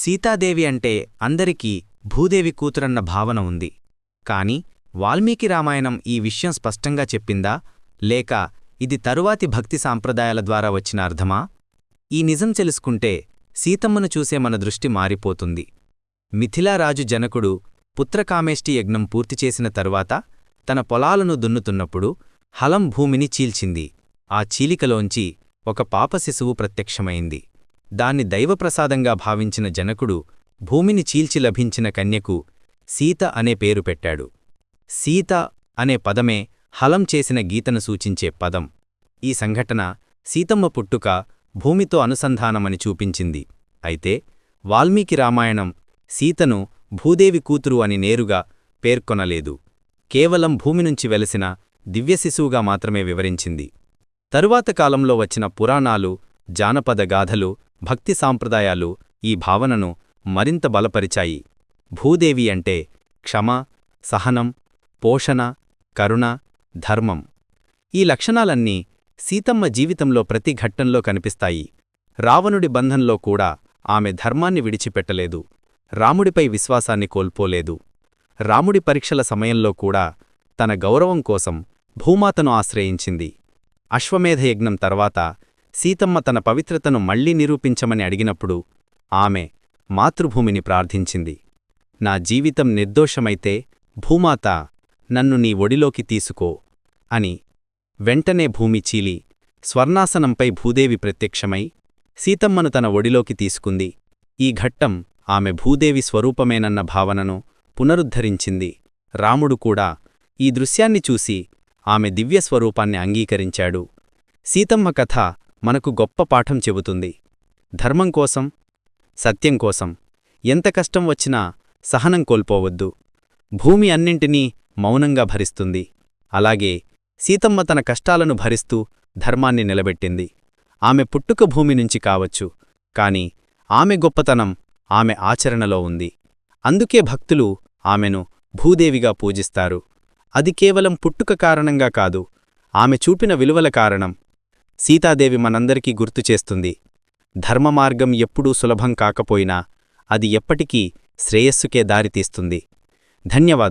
సీతాదేవి అంటే అందరికీ భూదేవి కూతురన్న భావన ఉంది. కాని వాల్మీకి రామాయణం ఈ విషయం స్పష్టంగా చెప్పిందా, లేక ఇది తరువాతి భక్తి సాంప్రదాయాల ద్వారా వచ్చిన అర్థమా? ఈ నిజం తెలుసుకుంటే సీతమ్మను చూసే మన దృష్టి మారిపోతుంది. మిథిలారాజు జనకుడు పుత్రకామేష్టి యజ్ఞం పూర్తిచేసిన తరువాత తన పొలాలను దున్నుతున్నప్పుడు హలం భూమిని చీల్చింది. ఆ చీలికలోంచి ఒక పాపశిశువు ప్రత్యక్షమైంది. దాన్ని దైవప్రసాదంగా భావించిన జనకుడు భూమిని చీల్చి లభించిన కన్యకు సీత అనే పేరు పెట్టాడు. సీత అనే పదమే హలం చేసిన గీతను సూచించే పదం. ఈ సంఘటన సీతమ్మ పుట్టుక భూమితో అనుసంధానమని చూపించింది. అయితే వాల్మీకి రామాయణం సీతను భూదేవి కూతురు అని నేరుగా పేర్కొనలేదు. కేవలం భూమినుంచి వెలసిన దివ్యశిశువుగా మాత్రమే వివరించింది. తరువాత కాలంలో వచ్చిన పురాణాలు, జానపద గాథలు, భక్తి సాంప్రదాయాలు ఈ భావనను మరింత బలపరిచాయి. భూదేవి అంటే క్షమ, సహనం, పోషణ, కరుణ, ధర్మం. ఈ లక్షణాలన్నీ సీతమ్మ జీవితంలో ప్రతి ఘట్టంలో కనిపిస్తాయి. రావణుడి బంధంలో కూడా ఆమె ధర్మాన్ని విడిచిపెట్టలేదు. రాముడిపై విశ్వాసాన్ని కోల్పోలేదు. రాముడి పరీక్షల సమయంలో కూడా తన గౌరవం కోసం భూమాతను ఆశ్రయించింది. అశ్వమేధయజ్ఞం తర్వాత సీతమ్మ తన పవిత్రతను మళ్లీ నిరూపించమని అడిగినప్పుడు ఆమె మాతృభూమిని ప్రార్థించింది. నా జీవితం నిర్దోషమైతే భూమాత నన్ను నీ ఒడిలోకి తీసుకో అని. వెంటనే భూమి చీలి స్వర్ణాసనంపై భూదేవి ప్రత్యక్షమై సీతమ్మను తన ఒడిలోకి తీసుకుంది. ఈ ఘట్టం ఆమె భూదేవి స్వరూపమేనన్న భావనను పునరుద్ధరించింది. రాముడు కూడా ఈ దృశ్యాన్ని చూసి ఆమె దివ్యస్వరూపాన్ని అంగీకరించాడు. సీతమ్మ కథ మనకు గొప్ప పాఠం చెబుతుంది. ధర్మం కోసం, సత్యం కోసం ఎంత కష్టం వచ్చినా సహనం కోల్పోవద్దు. భూమి అన్నింటినీ మౌనంగా భరిస్తుంది. అలాగే సీతమ్మ తన కష్టాలను భరిస్తూ ధర్మాన్ని నిలబెట్టింది. ఆమె పుట్టుక భూమి నుంచి కావచ్చు, కాని ఆమె గొప్పతనం ఆమె ఆచరణలో ఉంది. అందుకే భక్తులు ఆమెను భూదేవిగా పూజిస్తారు. అది కేవలం పుట్టుక కారణంగా కాదు, ఆమె చూపిన విలువల కారణం. సీతాదేవి మనందరికీ గుర్తుచేస్తుంది, ధర్మమార్గం ఎప్పుడూ సులభం కాకపోయినా అది ఎప్పటికీ శ్రేయస్సుకే దారితీస్తుంది. ధన్యవాదాలు.